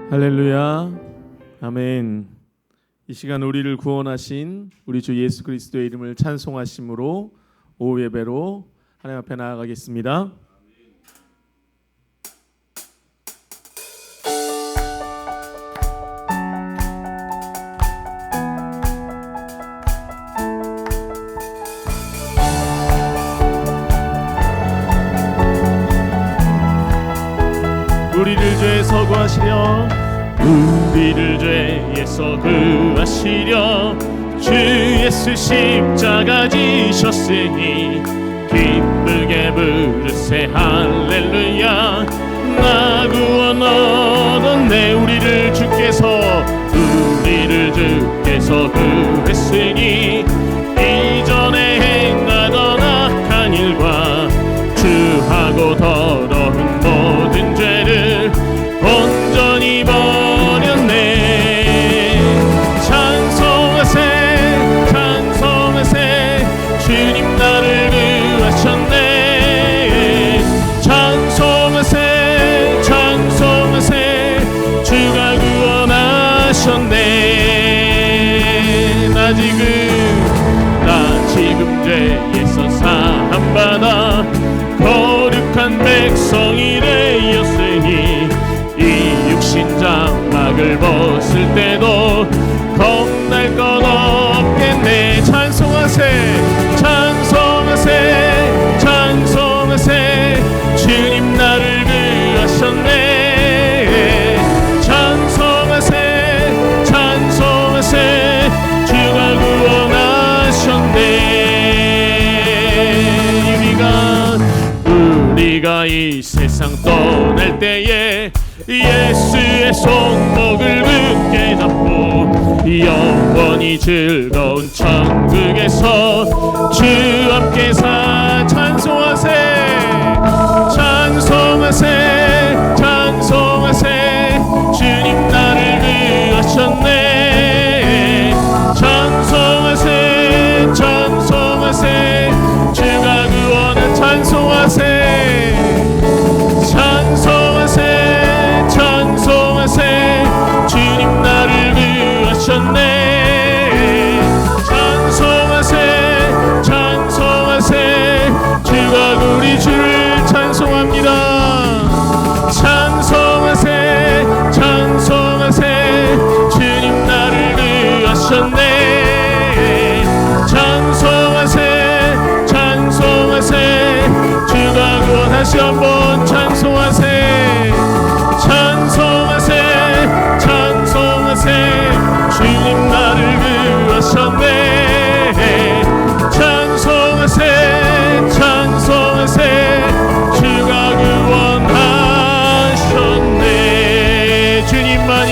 할렐루야, 아멘. 이 시간 우리를 구원하신 우리 주 예수 그리스도의 이름을 찬송하심으로 오후 예배로 하나님 앞에 나아가겠습니다. 우리를 죄에서 구하시려 우리를 죄에서 구하시려 주 예수 십자가 지셨으니 기쁘게 부르세 할렐루야. 나 구원 얻었네. 우리를 주께서 구했으니 이전에 행하던 악한 일과 주하고 더러운 모든 죄를 온전히 버렸네. 찬송하세 찬송하세 주님 나를 구하셨네. 찬송하세 찬송하세 주가 구원하셨네. 나 지금 죄에서 사함받아 거룩한 백성이 되었으니 이 육신 장막을 벗을 때도 겁날 것 없겠네. 찬송하세 찬송하세 찬송하세 주님 나를 구하셨네. 찬송하세 찬송하세 주가 구원하셨네. 우리가 이 세상 떠날 때에 예수의 손목을 굳게 잡고 영원히 즐거운 천국에서 주 함께 찬송하세 찬송하세 찬송하세 주님 나를 구하셨네. 찬송하세 찬송하세 주가 구원한 찬송하세 찬송하세 찬송하세 주님 나를 구하셨네. 찬송하세 찬송하세 주가 우리 주를 찬송합니다. 찬송하세 찬송하세 주님 나를 구하셨네. 찬송하세 찬송하세 주가 구원하시 한번 찬송하세 찬송하세 찬송하세 주님 나를 구하셨네. 찬송하세 찬송하세 주가 구원하셨네. 주님만이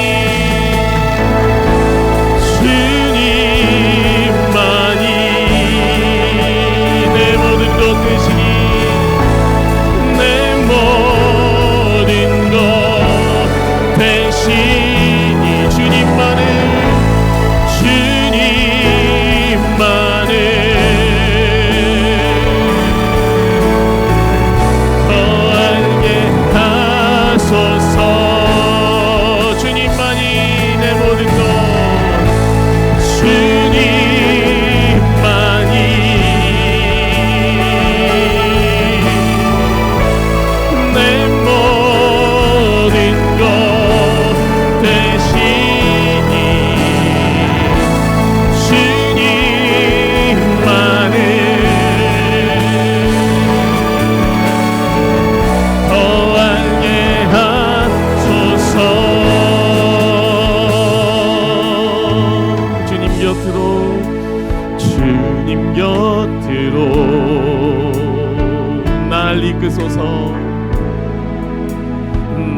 내 모든 것 되시니 내 모든 것 되시니 주님만을 더하게 하소서. 주님만이 내 모든 것 주님 곁으로 날 이끄소서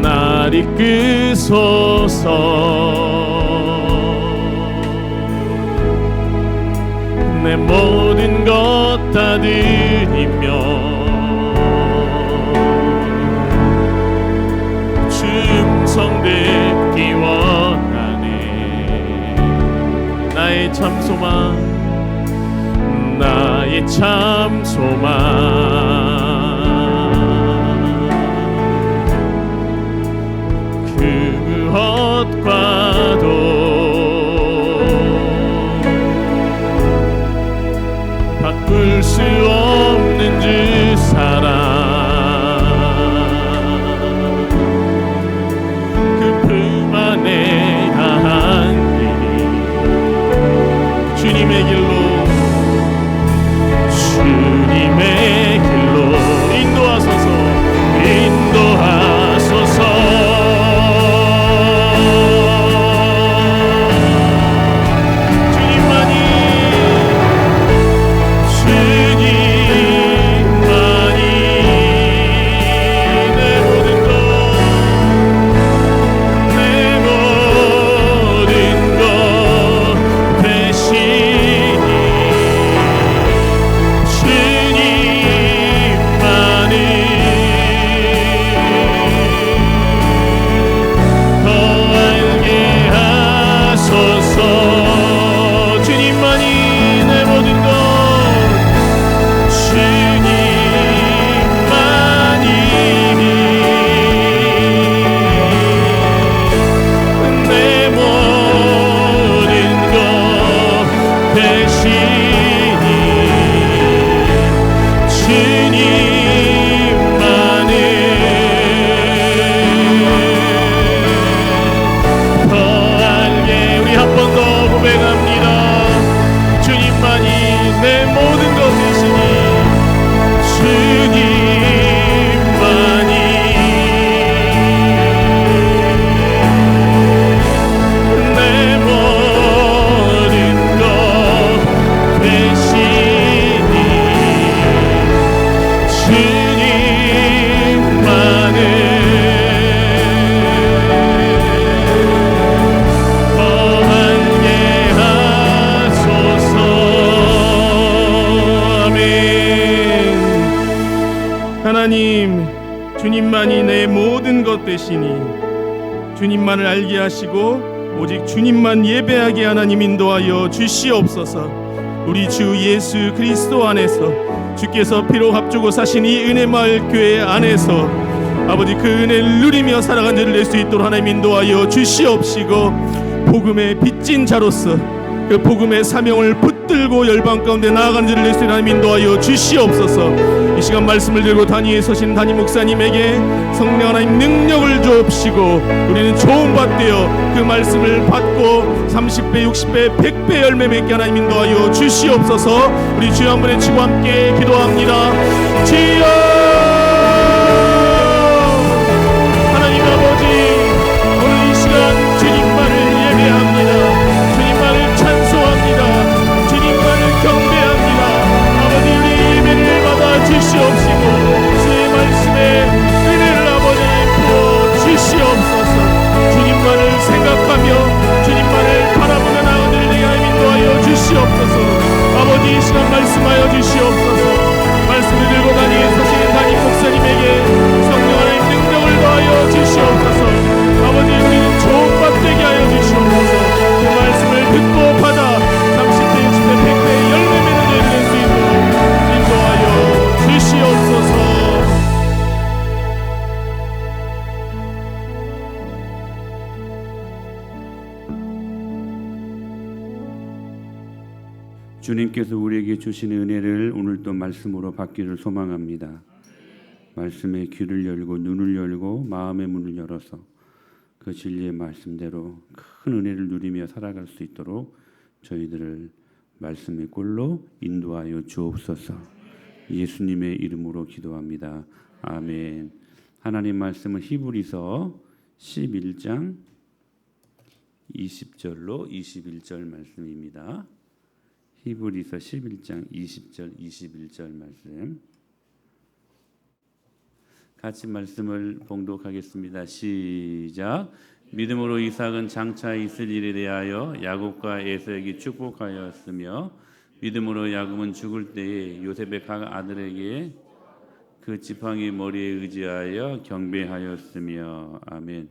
날 이끄소서. 내 모든 것 다 드리며 충성 듣기 원하네. 나의 참 소망 나의 참 소망 그 하나님, 주님만이 내 모든 것 되시니 주님만을 알게 하시고 오직 주님만 예배하게 하나님 인도하여 주시옵소서. 우리 주 예수 그리스도 안에서 주께서 피로 합주고 사신 이 은혜마을 교회 안에서 아버지 그 은혜를 누리며 살아간 자를 낼 수 있도록 하나님 인도하여 주시옵시고, 복음의 빚진 자로서 그 복음의 사명을 붙들고 열방 가운데 나아가는 자를 낼 수 있는 하나님 인도하여 주시옵소서. 이 시간 말씀을 들고 단위에 서신 담임 목사님에게 성령 하나님 능력을 주옵시고, 우리는 좋은 밭 되어 그 말씀을 받고 30배 60배 100배 열매 맺게 하나님 인도하여 주시옵소서. 우리 주여 한 번에 치고 함께 기도합니다. 주여 하나님 아버지, 오늘 이 시간 주님만을 예배합니다. 주님만을 찬송합니다. 주님만을 경배합니다. 아버지, 우리 예배를 받아 주시옵시고 주의 말씀에 은혜를 아버지 부어 주시옵소서. 주님만을 생각하며 주님만을 바라보며 나아가는 일에 하나님 인도하여 주시옵소서. 아버지, 이 시간 말씀하여 주시옵소서. 말씀을 들고 다니에 서시는 담임 목사님에게 성령 하나님 능력을 더하여 주시옵소서. 아버지, 우리는 좋은 밭 되게 하여 주시옵소서. 그 말씀을 듣고 받아 30대 60대 100대 열매 맺는 일을 낼 수 있도록 인도하여 주시옵소서. 주님께서 우리에게 주시는 은혜를 오늘 또 말씀으로 받기를 소망합니다. 말씀의 귀를 열고 눈을 열고 마음의 문을 열어서 그 진리의 말씀대로 큰 은혜를 누리며 살아갈 수 있도록 저희들을 말씀의 꼴로 인도하여 주옵소서. 예수님의 이름으로 기도합니다. 아멘. 하나님 말씀은 히브리서 11장 20절로 21절 말씀입니다. 히브리서 11장 20절 21절 말씀 같이 말씀을 봉독하겠습니다. 시작. 믿음으로 이삭은 장차 있을 일에 대하여 야곱과 에서에게 축복하였으며 믿음으로 야곱은 죽을 때에 요셉의 각 아들에게 그 지팡이 머리에 의지하여 경배하였으며. 아멘.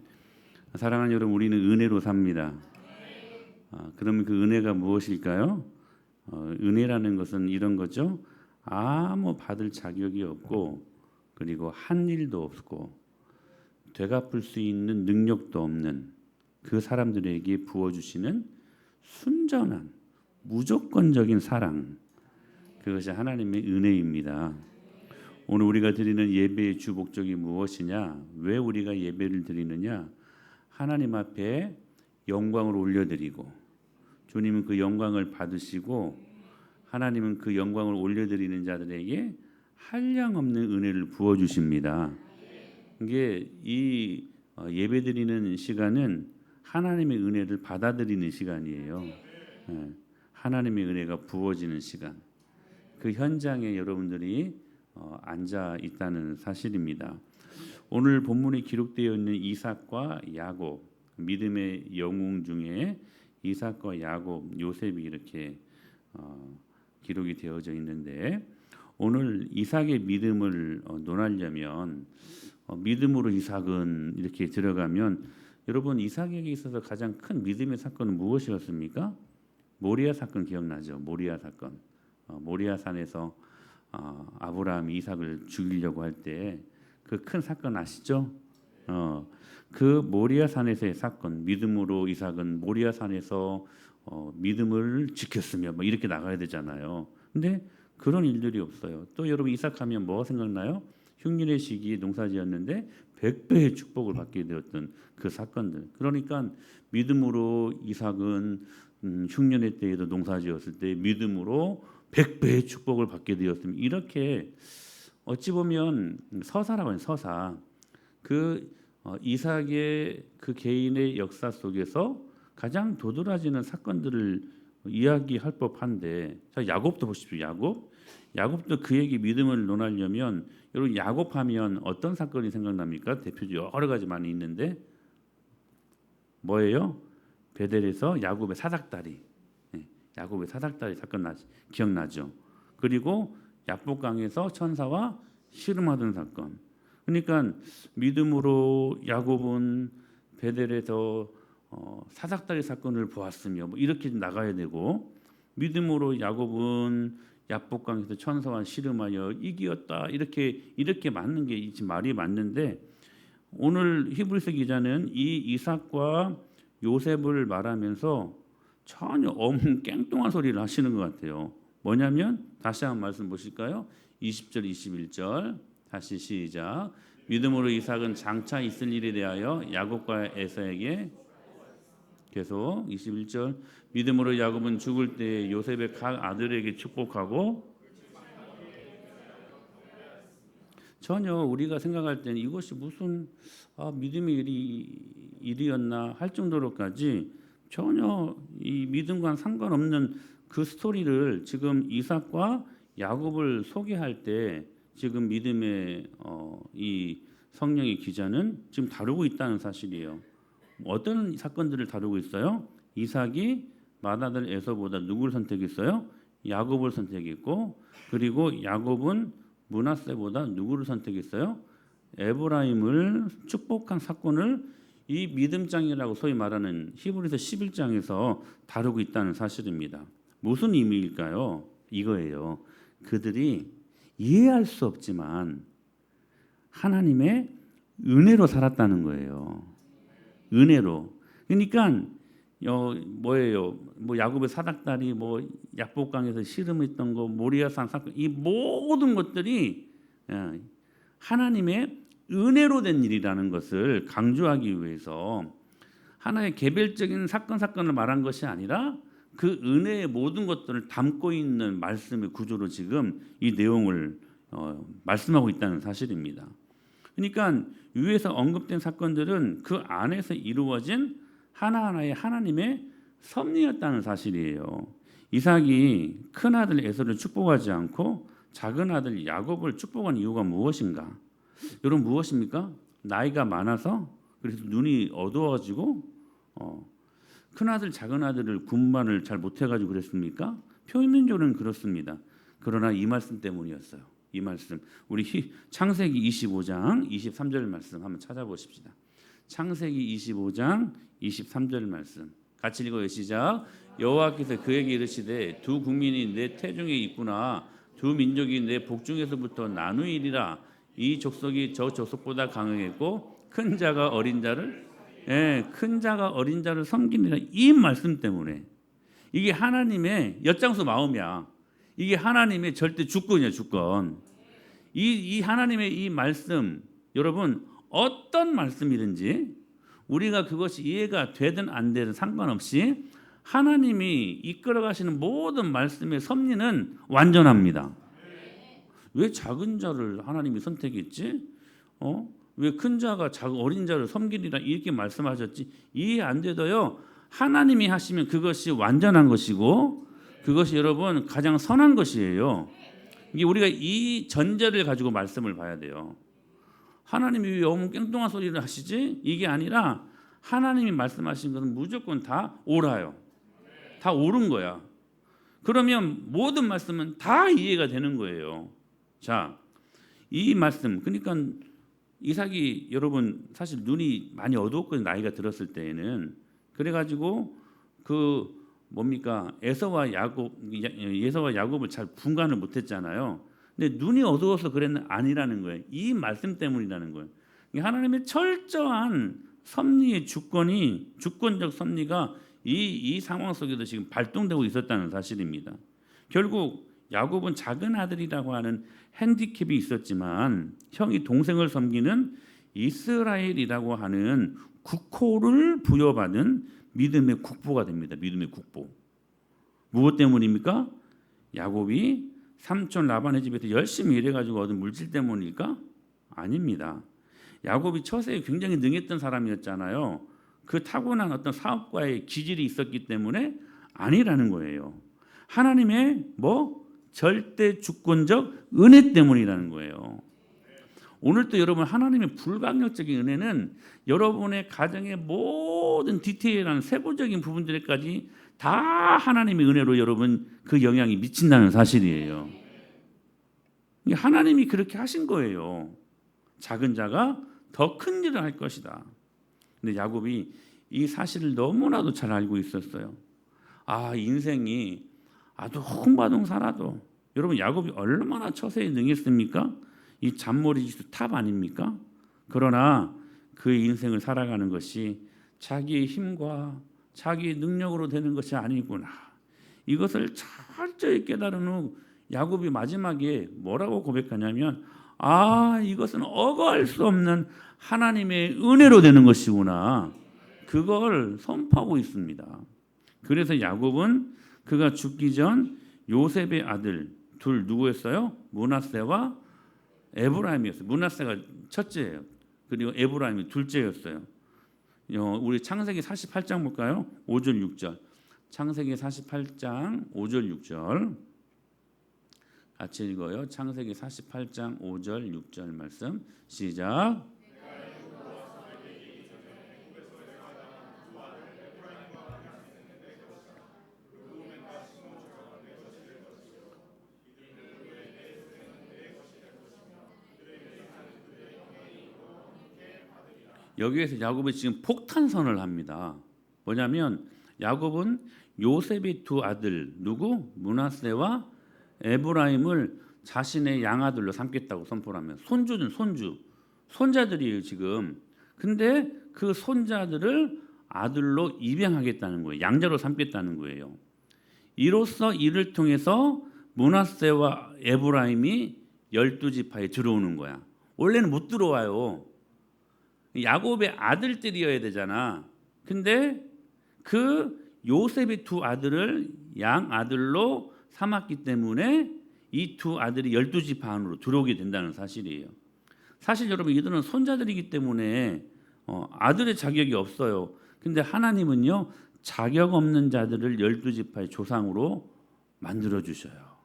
사랑하는 여러분, 우리는 은혜로 삽니다. 그러면 그 은혜가 무엇일까요? 은혜라는 것은 이런 거죠. 아무 받을 자격이 없고, 그리고 한 일도 없고, 되갚을 수 있는 능력도 없는 그 사람들에게 부어주시는 순전한 무조건적인 사랑, 그것이 하나님의 은혜입니다. 오늘 우리가 드리는 예배의 주 목적이 무엇이냐? 왜 우리가 예배를 드리느냐? 하나님 앞에 영광을 올려드리고, 주님은 그 영광을 받으시고 하나님은 그 영광을 올려드리는 자들에게 한량없는 은혜를 부어주십니다. 이게 이 예배드리는 시간은 하나님의 은혜를 받아들이는 시간이에요. 하나님의 은혜가 부어지는 시간. 그 현장에 여러분들이 앉아 있다는 사실입니다. 오늘 본문에 기록되어 있는 이삭과 야곱, 믿음의 영웅 중에 이삭과 야곱, 요셉이 이렇게 기록이 되어져 있는데, 오늘 이삭의 믿음을 논하려면 믿음으로 이삭은 이렇게 들어가면, 여러분 이삭에게 있어서 가장 큰 믿음의 사건은 무엇이었습니까? 모리아 사건 기억나죠? 모리아 사건. 모리아 산에서 아브라함이 이삭을 죽이려고 할 때 그 큰 사건 아시죠? 그 모리아 산에서의 사건, 믿음으로 이삭은 모리아 산에서 믿음을 지켰으며 뭐 이렇게 나가야 되잖아요. 근데 그런 일들이 없어요. 또 여러분 이삭하면 뭐가 생각나요? 흉년의 시기에 농사지었는데 100배의 축복을 받게 되었던 그 사건들. 그러니까 믿음으로 이삭은 흉년의 때에도 농사지었을 때 믿음으로 100배의 축복을 받게 되었습니다. 이렇게 어찌 보면 서사라고 하는 서사 이삭의 그 개인의 역사 속에서 가장 도드라지는 사건들을 이야기할 법한데, 자 야곱도 보십시오. 야곱도 그에게 믿음을 논하려면 여러분 야곱하면 어떤 사건이 생각납니까? 대표적으로 여러 가지 많이 있는데 뭐예요? 베델에서 야곱의 사닥다리, 야곱의 사닥다리 사건 기억나죠? 그리고 야복강에서 천사와 씨름하던 사건. 그러니까 믿음으로 야곱은 베델에서 사닥다리 사건을 보았으며 뭐 이렇게 나가야 되고, 믿음으로 야곱은 야복강에서 천사와 씨름하여 이기었다, 이렇게 맞는 게 지금 말이 맞는데, 오늘 히브리서 기자는 이 이삭과 요셉을 말하면서 전혀 깽뚱한 소리를 하시는 것 같아요. 뭐냐면 다시 한번 말씀 보실까요? 20절 21절 다시 시작. 믿음으로 이삭은 장차 있을 일에 대하여 야곱과 에사에게, 계속 21절, 믿음으로 야곱은 죽을 때 요셉의 각 아들에게 축복하고, 전혀 우리가 생각할 때는 이것이 무슨 믿음의 일이었나 할 정도로까지 전혀 이 믿음과 상관없는 그 스토리를 지금 이삭과 야곱을 소개할 때 지금 믿음의 이 성령의 기자는 지금 다루고 있다는 사실이에요. 어떤 사건들을 다루고 있어요? 이삭이 맏아들 에서보다 누구를 선택했어요? 야곱을 선택했고, 그리고 야곱은 므낫세보다 누구를 선택했어요? 에브라임을 축복한 사건을 이 믿음장이라고 소위 말하는 히브리서 11장에서 다루고 있다는 사실입니다. 무슨 의미일까요? 이거예요. 그들이 이해할 수 없지만 하나님의 은혜로 살았다는 거예요. 은혜로. 그러니까 뭐예요? 뭐 야곱의 사닥다리, 뭐 약복강에서 씨름했던 거, 모리아산 사건, 이 모든 것들이 하나님의 은혜로 된 일이라는 것을 강조하기 위해서 하나의 개별적인 사건을 말한 것이 아니라 그 은혜의 모든 것들을 담고 있는 말씀의 구조로 지금 이 내용을 말씀하고 있다는 사실입니다. 그러니까 위에서 언급된 사건들은 그 안에서 이루어진 하나하나의 하나님의 섭리였다는 사실이에요. 이삭이 큰 아들 에서를 축복하지 않고 작은 아들 야곱을 축복한 이유가 무엇인가? 여러분 무엇입니까? 나이가 많아서 그래서 눈이 어두워지고 큰 아들 작은 아들을 군만을 잘 못해가지고 그랬습니까? 표면적으로는 그렇습니다. 그러나 이 말씀 때문이었어요. 이 말씀 우리 창세기 25장 23절 말씀 한번 찾아보십시다. 창세기 25장 23절 말씀 같이 읽어요. 시작. 여호와께서 그에게 이르시되 두 국민이 내 태중에 있구나. 두 민족이 내 복중에서부터 나누이리라. 이 족속이 저 족속보다 강하겠고 큰 자가 어린 자를 섬기리라. 이 말씀 때문에 이게 하나님의 엿장수 마음이야. 이게 하나님의 절대 주권이야. 주권. 이 하나님의 이 말씀, 여러분 어떤 말씀이든지 우리가 그것이 이해가 되든 안 되든 상관없이 하나님이 이끌어 가시는 모든 말씀의 섭리는 완전합니다. 왜 작은 자를 하나님이 선택했지? 왜 큰 자가 어린 자를 섬기리라 이렇게 말씀하셨지? 이해 안 돼도요. 하나님이 하시면 그것이 완전한 것이고 그것이 여러분 가장 선한 것이에요. 이게 우리가 이 전제를 가지고 말씀을 봐야 돼요. 하나님이 왜 너무 깽뚱한 소리를 하시지? 이게 아니라 하나님이 말씀하신 것은 무조건 다 옳아요. 다 옳은 거야. 그러면 모든 말씀은 다 이해가 되는 거예요. 자, 이 말씀 그러니까 이삭이 여러분 사실 눈이 많이 어두웠거든요. 나이가 들었을 때에는. 그래가지고 에서와 야곱을 잘 분간을 못했잖아요. 근데 눈이 어두워서 그랬는 아니라는 거예요. 이 말씀 때문이라는 거예요. 하나님의 철저한 섭리의 주권적 섭리가 이 상황 속에도 지금 발동되고 있었다는 사실입니다. 결국 야곱은 작은 아들이라고 하는 핸디캡이 있었지만 형이 동생을 섬기는 이스라엘이라고 하는 국호를 부여받은 믿음의 국보가 됩니다. 믿음의 국보. 무엇 때문입니까? 야곱이 삼촌 라반의 집에서 열심히 일해가지고 얻은 물질 때문일까? 아닙니다. 야곱이 처세에 굉장히 능했던 사람이었잖아요. 그 타고난 어떤 사업가의 기질이 있었기 때문에 아니라는 거예요. 하나님의 절대 주권적 은혜 때문이라는 거예요. 오늘도 여러분 하나님의 불강력적인 은혜는 여러분의 가정의 모든 디테일한 세부적인 부분들까지 다 하나님의 은혜로 여러분 그 영향이 미친다는 사실이에요. 하나님이 그렇게 하신 거예요. 작은 자가 더 큰 일을 할 것이다. 근데 야곱이 이 사실을 너무나도 잘 알고 있었어요. 인생이 아둥바둥 살아도 여러분 야곱이 얼마나 처세에 능했습니까? 이 잔머리지수 탑 아닙니까? 그러나 그 인생을 살아가는 것이 자기의 힘과 자기의 능력으로 되는 것이 아니구나. 이것을 철저히 깨달은 후 야곱이 마지막에 뭐라고 고백하냐면 이것은 어거할 수 없는 하나님의 은혜로 되는 것이구나. 그걸 선포하고 있습니다. 그래서 야곱은 그가 죽기 전 요셉의 아들 둘 누구였어요? 므낫세와 에브라임이었어요. 므낫세가 첫째예요. 그리고 에브라임이 둘째였어요. 우리 창세기 48장 볼까요? 5절 6절. 창세기 48장 5절 6절 같이 읽어요. 창세기 48장 5절 6절 말씀 시작. 여기에서 야곱이 지금 폭탄선을 합니다. 뭐냐면 야곱은 요셉의 두 아들 누구? 므낫세와 에브라임을 자신의 양아들로 삼겠다고 선포를 하면 손주는 손자들이에요 지금. 근데 그 손자들을 아들로 입양하겠다는 거예요. 양자로 삼겠다는 거예요. 이로써 이를 통해서 므낫세와 에브라임이 12지파에 들어오는 거야. 원래는 못 들어와요. 야곱의 아들들이어야 되잖아. 근데 그 요셉의 두 아들을 양아들로 삼았기 때문에 이 두 아들이 12지파 안으로 들어오게 된다는 사실이에요. 사실 여러분 이들은 손자들이기 때문에 아들의 자격이 없어요. 근데 하나님은요 자격 없는 자들을 12지파의 조상으로 만들어 주셔요.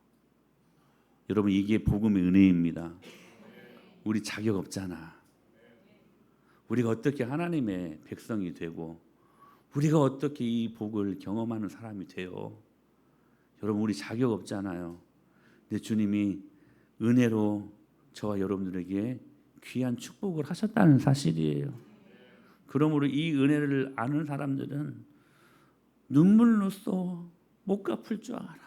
여러분 이게 복음의 은혜입니다. 우리 자격 없잖아. 우리가 어떻게 하나님의 백성이 되고 우리가 어떻게 이 복을 경험하는 사람이 돼요? 여러분 우리 자격 없잖아요. 근데 주님이 은혜로 저와 여러분들에게 귀한 축복을 하셨다는 사실이에요. 그러므로 이 은혜를 아는 사람들은 눈물로써 못 갚을 줄 알아.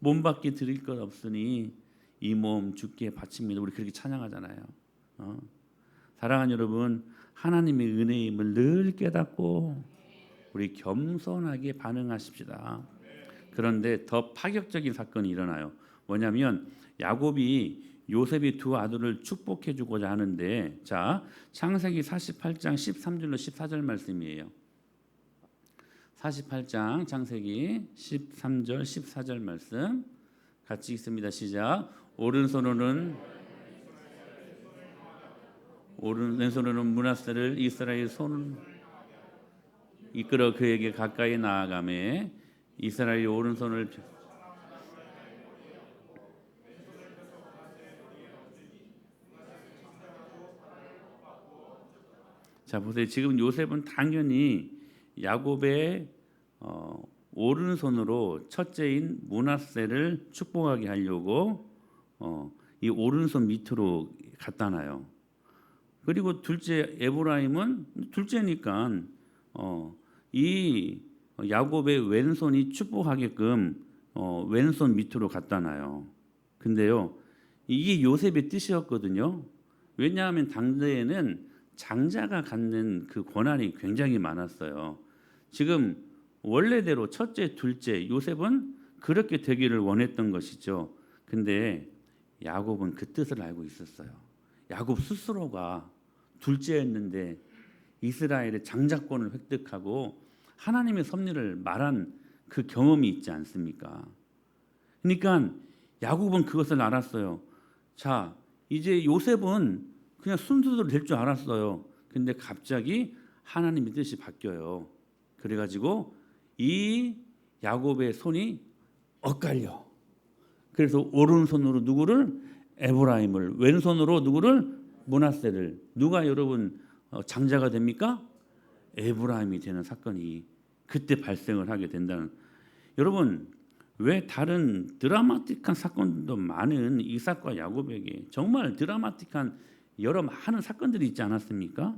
몸밖에 드릴 것 없으니 이 몸 주께 바칩니다. 우리 그렇게 찬양하잖아요. 사랑하는 여러분, 하나님의 은혜임을 늘 깨닫고 우리 겸손하게 반응하십시다. 그런데 더 파격적인 사건이 일어나요. 뭐냐면 야곱이 요셉의 두 아들을 축복해 주고자 하는데, 자 창세기 48장 13절로 14절 말씀이에요. 48장 창세기 13절 14절 말씀 같이 읽습니다. 시작. 오른손으로는 므낫세를 이스라엘 손 이끌어 그에게 가까이 나아가매 이스라엘이 오른손을 자 보세요. 지금 요셉은 당연히 야곱의 오른손으로 첫째인 므낫세를 축복하게 하려고 이 오른손 밑으로 갖다 놔요. 그리고 둘째 에브라임은 둘째니까 이 야곱의 왼손이 축복하게끔 왼손 밑으로 갖다 놔요. 근데요 이게 요셉의 뜻이었거든요. 왜냐하면 당대에는 장자가 갖는 그 권한이 굉장히 많았어요. 지금 원래대로 첫째, 둘째 요셉은 그렇게 되기를 원했던 것이죠. 근데 야곱은 그 뜻을 알고 있었어요. 야곱 스스로가 둘째였는데 이스라엘의 장자권을 획득하고 하나님의 섭리를 말한 그 경험이 있지 않습니까? 그러니까 야곱은 그것을 알았어요. 자, 이제 요셉은 그냥 순수대로 될 줄 알았어요. 근데 갑자기 하나님의 뜻이 바뀌어요. 그래가지고 이 야곱의 손이 엇갈려. 그래서 오른손으로 누구를? 에브라임을, 왼손으로 누구를? 므낫세를. 누가 여러분 장자가 됩니까? 에브라임이 되는 사건이 그때 발생을 하게 된다는. 여러분, 왜 다른 드라마틱한 사건도 많은 이삭과 야곱에게 정말 드라마틱한 여러 많은 사건들이 있지 않았습니까?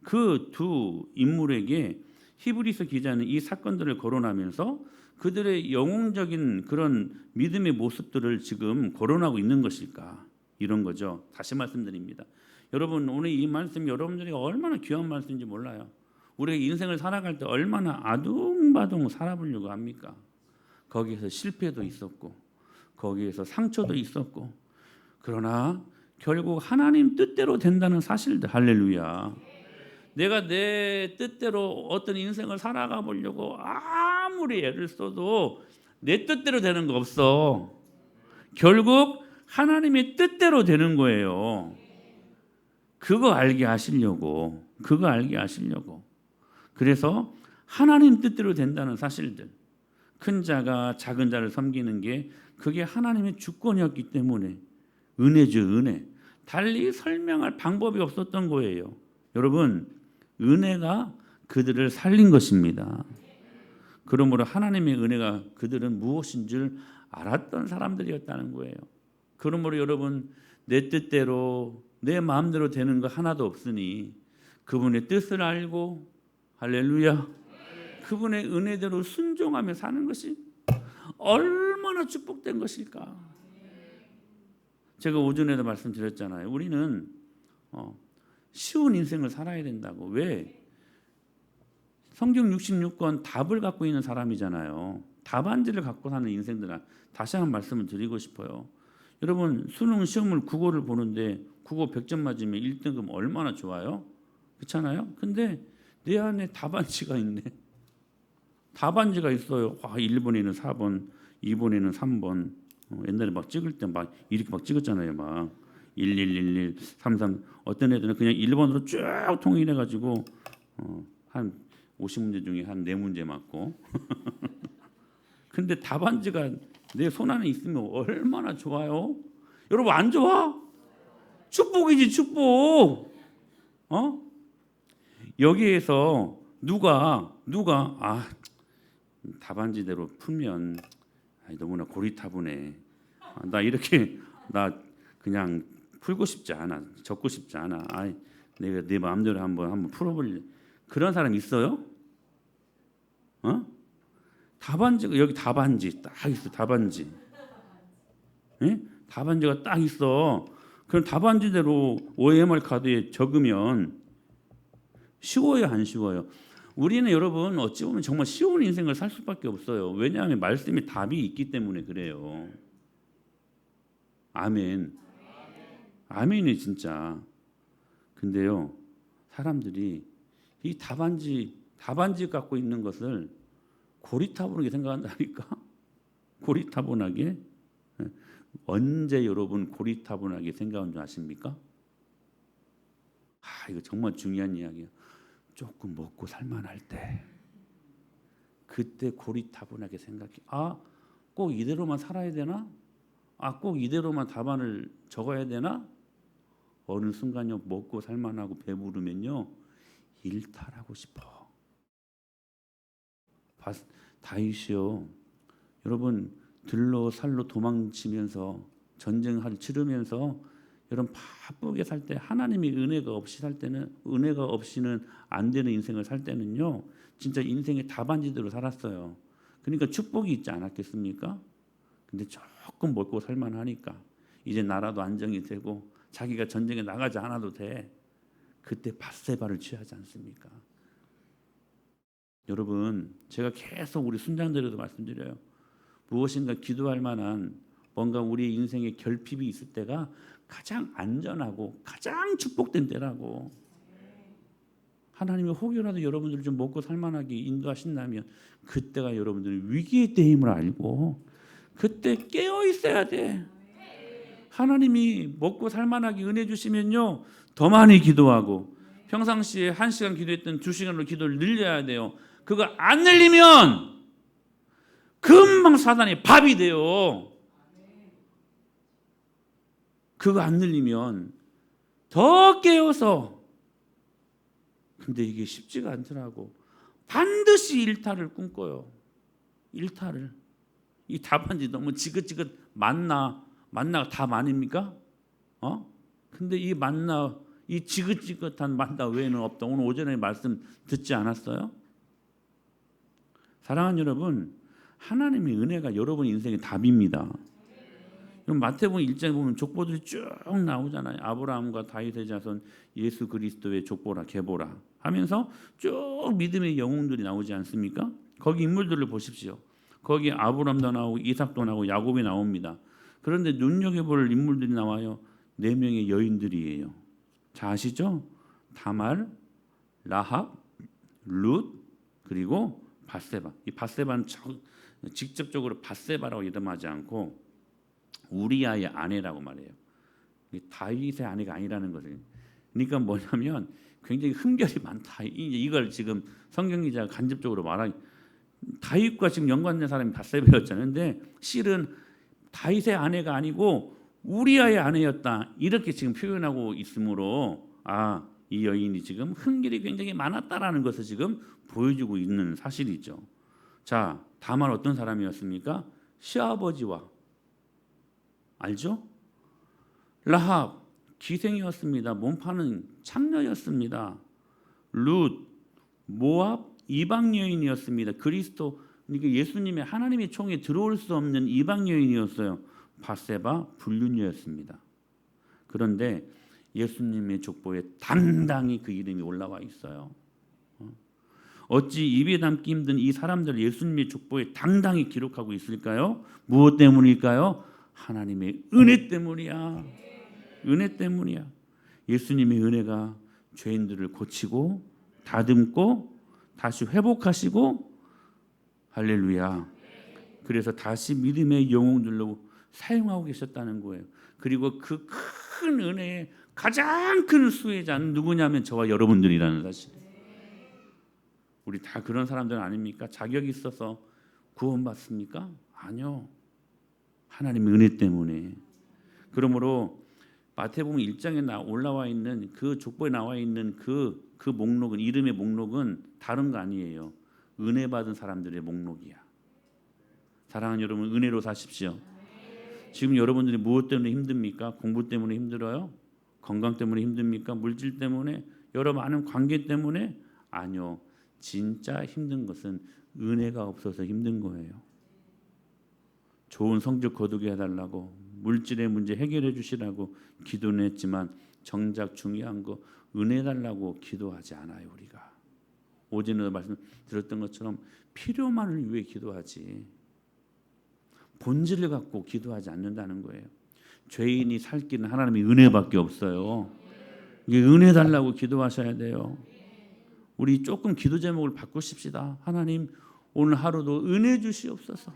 그 두 인물에게 히브리서 기자는 이 사건들을 거론하면서 그들의 영웅적인 그런 믿음의 모습들을 지금 거론하고 있는 것일까? 이런 거죠. 다시 말씀드립니다. 여러분, 오늘 이 말씀이 여러분들이 얼마나 귀한 말씀인지 몰라요. 우리가 인생을 살아갈 때 얼마나 아둥바둥 살아보려고 합니까? 거기에서 실패도 있었고 거기에서 상처도 있었고, 그러나 결국 하나님 뜻대로 된다는 사실들. 할렐루야. 내가 내 뜻대로 어떤 인생을 살아가 보려고 아무리 애를 써도 내 뜻대로 되는 거 없어. 결국 하나님의 뜻대로 되는 거예요. 그거 알게 하시려고. 그래서 하나님 뜻대로 된다는 사실들. 큰 자가 작은 자를 섬기는 게 그게 하나님의 주권이었기 때문에 은혜죠, 은혜. 달리 설명할 방법이 없었던 거예요. 여러분, 은혜가 그들을 살린 것입니다. 그러므로 하나님의 은혜가 그들은 무엇인 줄 알았던 사람들이었다는 거예요. 그러므로 여러분, 내 뜻대로 내 마음대로 되는 거 하나도 없으니 그분의 뜻을 알고, 할렐루야, 그분의 은혜대로 순종하며 사는 것이 얼마나 축복된 것일까. 제가 오전에도 말씀드렸잖아요. 우리는 쉬운 인생을 살아야 된다고. 왜? 성경 66권 답을 갖고 있는 사람이잖아요. 답안지를 갖고 사는 인생들아. 다시 한번 말씀을 드리고 싶어요. 여러분, 수능 시험을 국어를 보는데 국어 100점 맞으면 1등급 얼마나 좋아요? 그렇잖아요. 근데 내 안에 답안지가 있네. 답안지가 있어요. 1번에는 4번, 2번에는 3번. 옛날에 막 찍을 때 막 이렇게 막 찍었잖아요. 막 1111, 33. 어떤 애들은 그냥 1번으로 쭉 통일해 가지고 한 50문제 중에 한 4문제 맞고. 근데 답안지가 내 손 안에 있으면 얼마나 좋아요? 여러분, 안 좋아? 축복이지, 축복. 여기에서 누가 답안지대로 풀면 너무나 고리타분해. 나 이렇게 나 그냥 풀고 싶지 않아. 적고 싶지 않아. 내가 내 마음대로 한번 풀어볼래. 그런 사람 있어요? 답안지가 여기 답안지 딱 있어. 답안지. 예? 답안지가 딱 있어. 그럼 답안지대로 OMR 카드에 적으면 쉬워요, 안 쉬워요? 우리는 여러분 어찌 보면 정말 쉬운 인생을 살 수밖에 없어요. 왜냐하면 말씀에 답이 있기 때문에 그래요. 아멘. 아멘이 진짜. 근데요, 사람들이 이 답안지 갖고 있는 것을 고리타분하게 생각한다니까. 고리타분하게. 언제 여러분 고리타분하게 생각한 줄 아십니까? 이거 정말 중요한 이야기예요. 조금 먹고 살만할 때, 그때 고리타분하게 생각해. 꼭 이대로만 살아야 되나? 꼭 이대로만 답안을 적어야 되나? 어느 순간요, 먹고 살만하고 배부르면요, 일탈하고 싶어. 다윗이요, 여러분, 들로 살로 도망치면서 전쟁을 치르면서 여러분 바쁘게 살 때, 하나님의 은혜가 없이 살 때는, 은혜가 없이는 안 되는 인생을 살 때는요, 진짜 인생의 답안지대로 살았어요. 그러니까 축복이 있지 않았겠습니까? 근데 조금 먹고 살만하니까 이제 나라도 안정이 되고 자기가 전쟁에 나가지 않아도 돼. 그때 밧세바를 취하지 않습니까? 여러분, 제가 계속 우리 순장들에도 말씀드려요. 무엇인가 기도할 만한 뭔가 우리의 인생에 결핍이 있을 때가 가장 안전하고 가장 축복된 때라고. 하나님이 혹여라도 여러분들을 좀 먹고 살만하게 인도하신다면 그때가 여러분들이 위기의 때임을 알고 그때 깨어 있어야 돼. 하나님이 먹고 살만하게 은혜 주시면요 더 많이 기도하고 평상시에 1시간 기도했던 2시간으로 기도를 늘려야 돼요. 그거 안 늘리면 금방 사단의 밥이 돼요. 그거 안 늘리면 더 깨어서. 근데 이게 쉽지가 않더라고. 반드시 일탈을 꿈꿔요. 일탈을. 이 답안지 너무 지긋지긋 만나가 답 아닙니까? 근데 이 만나, 이 지긋지긋한 만나 외에는 없다. 오늘 오전에 말씀 듣지 않았어요? 사랑하는 여러분, 하나님의 은혜가 여러분 인생의 답입니다. 그럼 마태복음 1장에 보면 족보들이 쭉 나오잖아요. 아브라함과 다윗의 자손 예수 그리스도의 족보라 계보라 하면서 쭉 믿음의 영웅들이 나오지 않습니까? 거기 인물들을 보십시오. 거기 아브라함도 나오고 이삭도 나오고 야곱이 나옵니다. 그런데 눈여겨볼 인물들이 나와요. 4명의 여인들이에요. 자, 아시죠? 다말, 라합, 룻, 그리고 밧세바. 이 밧세바는 직접적으로 밧세바라고 이름하지 않고 우리아의 아내라고 말해요. 다윗의 아내가 아니라는 거예요. 그러니까 뭐냐면 굉장히 흠결이 많다. 이걸 지금 성경 기자가 간접적으로 말하기. 다윗과 지금 연관된 사람이 밧세바였잖아요. 근데 실은 다윗의 아내가 아니고 우리아의 아내였다. 이렇게 지금 표현하고 있으므로 이 여인이 지금 흠결이 굉장히 많았다라는 것을 지금 보여주고 있는 사실이죠. 자, 다만 어떤 사람이었습니까? 시아버지와 알죠? 라합 기생이었습니다. 몸파는 창녀였습니다. 룻 모압 이방 여인이었습니다. 그리스도 그러니까 예수님의 하나님의 총에 들어올 수 없는 이방 여인이었어요. 밧세바 불륜녀였습니다. 그런데 예수님의 족보에 당당히 그 이름이 올라와 있어요. 어찌 입에 담기 힘든 이 사람들 예수님의 족보에 당당히 기록하고 있을까요? 무엇 때문일까요? 하나님의 은혜 때문이야. 은혜 때문이야. 예수님의 은혜가 죄인들을 고치고 다듬고 다시 회복하시고 할렐루야. 그래서 다시 믿음의 영웅들로 사용하고 계셨다는 거예요. 그리고 그 큰 은혜의 가장 큰 수혜자는 누구냐면 저와 여러분들이라는 사실. 우리 다 그런 사람들 아닙니까? 자격이 있어서 구원받습니까? 아니요. 하나님의 은혜 때문에. 그러므로 마태복음 1장에 올라와 있는 그 족보에 나와 있는 그 목록은 이름의 목록은 다른 거 아니에요. 은혜 받은 사람들의 목록이야. 사랑하는 여러분, 은혜로 사십시오. 지금 여러분들이 무엇 때문에 힘듭니까? 공부 때문에 힘들어요? 건강 때문에 힘듭니까? 물질 때문에? 여러 많은 관계 때문에? 아니요. 진짜 힘든 것은 은혜가 없어서 힘든 거예요. 좋은 성적 거두게 해달라고 물질의 문제 해결해 주시라고 기도는 했지만 정작 중요한 거 은혜 달라고 기도하지 않아요. 우리가 오전에도 말씀드렸던 것처럼 필요만을 위해 기도하지 본질을 갖고 기도하지 않는다는 거예요. 죄인이 살 길은 하나님의 은혜밖에 없어요. 이게 은혜 달라고 기도하셔야 돼요. 우리 조금 기도 제목을 바꾸십시다. 하나님 오늘 하루도 은혜 주시옵소서.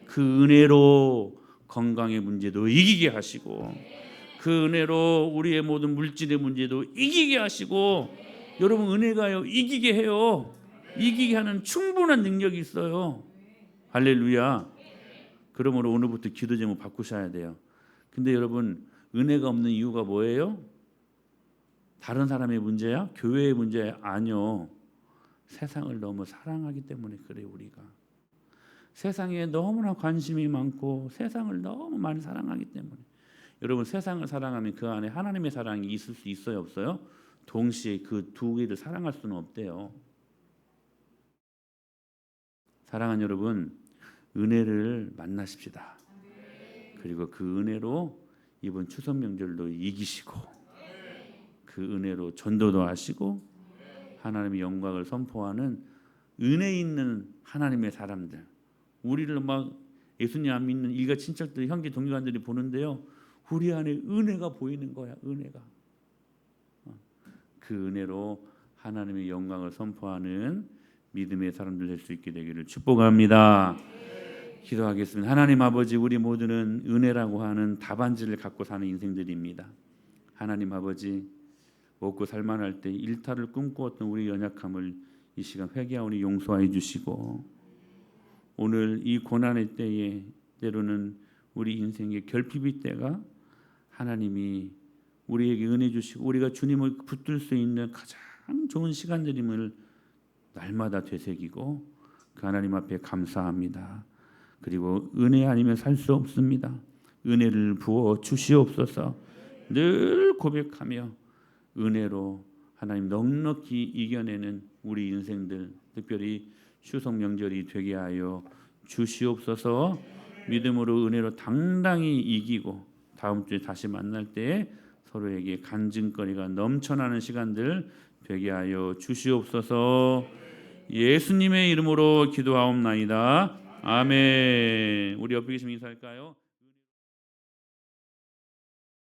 그 은혜로 건강의 문제도 이기게 하시고 그 은혜로 우리의 모든 물질의 문제도 이기게 하시고 여러분 은혜가요 이기게 해요. 이기게 하는 충분한 능력이 있어요. 할렐루야. 그러므로 오늘부터 기도 제목 바꾸셔야 돼요. 근데 여러분 은혜가 없는 이유가 뭐예요? 다른 사람의 문제야? 교회의 문제야? 아니요. 세상을 너무 사랑하기 때문에 그래요. 우리가 세상에 너무나 관심이 많고 세상을 너무 많이 사랑하기 때문에 여러분 세상을 사랑하면 그 안에 하나님의 사랑이 있을 수 있어요? 없어요? 동시에 그 두 개를 사랑할 수는 없대요. 사랑하는 여러분 은혜를 만나십시다. 그리고 그 은혜로 이번 추석 명절도 이기시고 그 은혜로 전도도 하시고 하나님의 영광을 선포하는 은혜 있는 하나님의 사람들 우리를 막 예수님 안 믿는 일가 친척들, 형제 동료관들이 보는데요, 우리 안에 은혜가 보이는 거야. 은혜가. 그 은혜로 하나님의 영광을 선포하는 믿음의 사람들 될 수 있게 되기를 축복합니다. 기도하겠습니다. 하나님 아버지, 우리 모두는 은혜라고 하는 답안지를 갖고 사는 인생들입니다. 하나님 아버지, 먹고 살만할 때 일탈을 꿈꾸었던 우리 연약함을 이 시간 회개하오니 용서해 주시고, 오늘 이 고난의 때에 때로는 우리 인생의 결핍의 때가 하나님이 우리에게 은혜 주시고 우리가 주님을 붙들 수 있는 가장 좋은 시간들임을 날마다 되새기고 그 하나님 앞에 감사합니다. 그리고 은혜 아니면 살 수 없습니다. 은혜를 부어 주시옵소서. 늘 고백하며 은혜로 하나님 넉넉히 이겨내는 우리 인생들, 특별히 추석 명절이 되게 하여 주시옵소서. 믿음으로 은혜로 당당히 이기고 다음 주에 다시 만날 때 서로에게 간증거리가 넘쳐나는 시간들 되게 하여 주시옵소서. 예수님의 이름으로 기도하옵나이다. 아멘. 우리 옆에 계시면 인사할까요?